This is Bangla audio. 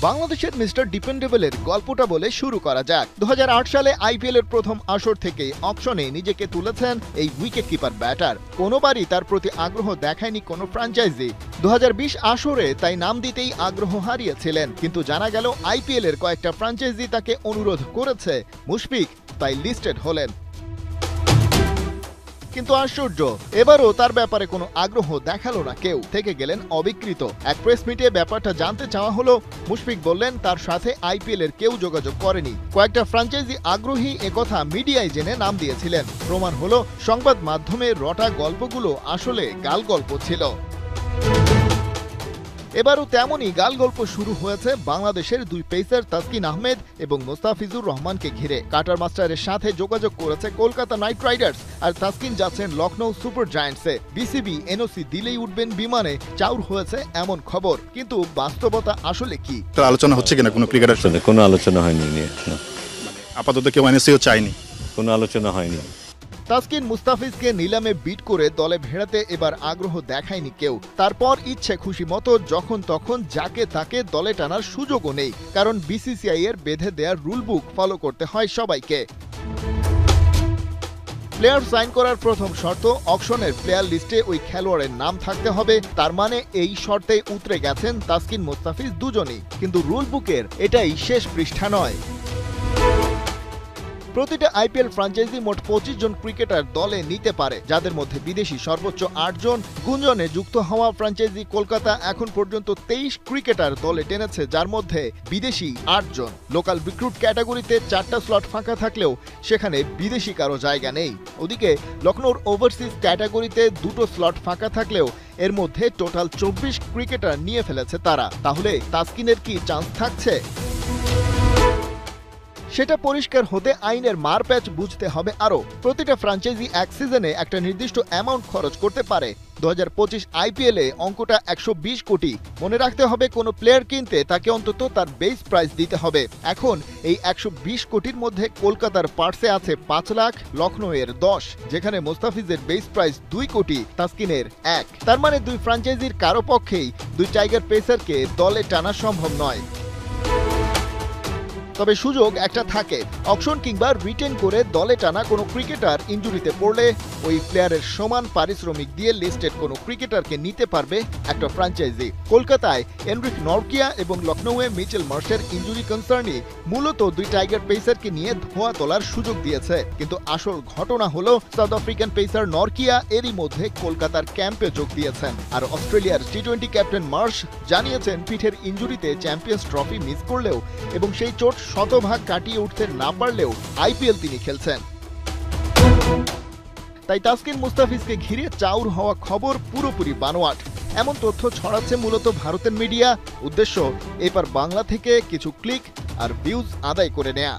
বাংলাদেশের মিস্টার ডিপেন্ডেবলের গল্পটা বলে শুরু করা যাক। 2008 সালে আইপিএলের প্রথম আসর থেকে অকশনে নিজেকে তুলেছেন এই উইকেট কিপার ব্যাটার। কোনোবারই তার প্রতি আগ্রহ দেখায়নি কোনো ফ্র্যাঞ্চাইজি। 2020 আসরে তাই নাম দিতেই আগ্রহ হারিয়েছিলেন, কিন্তু জানা গেল আইপিএলের কয়েকটা ফ্র্যাঞ্চাইজি তাকে অনুরোধ করেছে। মুশফিক তাই লিস্টেড হলেন। কিন্তু আশ্চর্য, এবারও তার ব্যাপারে কোনো আগ্রহ দেখালো না কেউ, থেকে গেলেন অবিকৃত। এক প্রেস মিটে ব্যাপারটা জানতে চাওয়া হলো। মুশফিক বললেন তার সাথে আইপিএল এর কেউ যোগাযোগ করেনি। কয়েকটা ফ্র্যাঞ্চাইজি আগ্রহী একথা মিডিয়ায় জেনে নাম দিয়েছিলেন। প্রমাণ হলো সংবাদ মাধ্যমের রটা গল্পগুলো আসলে গাল গল্প ছিল। এবারও তেমনই গাল গল্প শুরু হয়েছে বাংলাদেশের দুই পেসার তাসকিন আহমেদ এবং মোস্তাফিজুর রহমানকে ঘিরে। কাটার মাস্টারের সাথে যোগাযোগ করেছে কলকাতা নাইট রাইডার্স, আর তাসকিন যাচ্ছেন লখনৌ সুপার জায়ান্টসে। বিসিবি এনওসি দিলেই উঠবেন বিমানে, চাউর হয়েছে এমন খবর। কিন্তু বাস্তবতা আসলে কি? আলোচনা হচ্ছে কিনা কোনো ক্রিকেটার সাথে? কোনো আলোচনা হয়নি, আপাতত কেউ এনওসিও চায়নি, কোনো আলোচনা হয়নি। তাসকিন মুস্তাফিজকে নিলামে বিট করে দলে ভেড়াতে এবার আগ্রহ দেখায়নি কেউ। তারপর ইচ্ছে খুশি মতো যখন তখন যাকে তাকে দলে টানার সুযোগও নেই, কারণ বিসিসিআই এর বেঁধে দেওয়ার রুল বুক ফলো করতে হয় সবাইকে। প্লেয়ার সাইন করার প্রথম শর্ত অকশনের প্লেয়ার লিস্টে ওই খেলোয়াড়ের নাম থাকতে হবে। তার মানে এই শর্তে উতরে গেছেন তাসকিন মুস্তাফিজ দুজনেই। কিন্তু রুল বুকের এটাই শেষ পৃষ্ঠা নয়। প্রতিটা আইপিএল ফ্র্যাঞ্চাইজি মোট 25 জন ক্রিকেটার দলে নিতে পারে, যাদের মধ্যে বিদেশি সর্বোচ্চ 8 জন। গুঞ্জনে যুক্ত হওয়া ফ্র্যাঞ্চাইজি কলকাতা এখন পর্যন্ত 23 ক্রিকেটার দলে টেনেছে, যার মধ্যে বিদেশি 8 জন। লোকাল রিক্রুট ক্যাটাগরিতে 4টা স্লট ফাঁকা থাকলেও সেখানে বিদেশি কারো জায়গা নেই। ওদিকে লখনৌর ওভারসিজ ক্যাটাগরিতে 2টো স্লট ফাঁকা থাকলেও এর মধ্যে টোটাল 24 ক্রিকেটার নিয়ে ফেলেছে তারা। তাহলে তাসকিনের কি চান্স থাকছে? সেটা পরিষ্কার হতে আইনের মারপ্যাচ বুঝতে হবে আরও। প্রতিটা ফ্র্যাঞ্চাইজি এক সিজনে একটা নির্দিষ্ট অ্যামাউন্ট খরচ করতে পারে। 2025 আইপিএলে অঙ্কটা 120 কোটি। মনে রাখতে হবে, কোনো প্লেয়ার কিনতে তাকে অন্তত তার বেস প্রাইস দিতে হবে। এখন এই 120 কোটির মধ্যে কলকাতার পার্সে আছে 5 লাখ, লখনৌয়ের 10, যেখানে মোস্তাফিজের বেস প্রাইস 2 কোটি, তাসকিনের 1। তার মানে দুই ফ্র্যাঞ্চাইজির কারো পক্ষেই দুই টাইগার পেসারকে দলে টানা সম্ভব নয়। তবে সুযোগ একটা থাকে, অকশন কিংবা রিটেন করে দলে টানা কোনো ক্রিকেটার ইনজুরিতে পড়লে ওই প্লেয়ারের সমান পারিশ্রমিক দিয়ে লিস্টেড কোনো ক্রিকেটারকে নিতে পারবে একটা ফ্র্যাঞ্চাইজি। কলকাতায় এনরিক নরকিয়া এবং লখনৌয়ে মিচেল মার্শের ইনজুরি কনসার্নই মূলত দুই টাইগার পেসারকে নিয়ে ধোঁয়া তোলার সুযোগ দিয়েছে। কিন্তু আসল ঘটনা হলো সাউথ আফ্রিকান পেসার নরকিয়া এরই মধ্যে কলকাতার ক্যাম্পে যোগ দিয়েছেন, আর অস্ট্রেলিয়ার টি-20 ক্যাপ্টেন মার্শ জানিয়েছেন পিঠের ইনজুরিতে চ্যাম্পিয়ন্স ট্রফি মিস করলেও এবং সেই চোট শতভাগ কাটিয়ে উঠতে না পারলেও আইপিএল তিনি খেলছেন। তাই তাসকিন মুস্তাফিজকে ঘিরে চাউর হওয়া খবর পুরোপুরি বানোয়াট। এমন তথ্য ছড়াচ্ছে মূলত ভারতের মিডিয়া। উদ্দেশ্য এবার বাংলা থেকে কিছু ক্লিক আর ভিউজ আদায় করে নেয়া।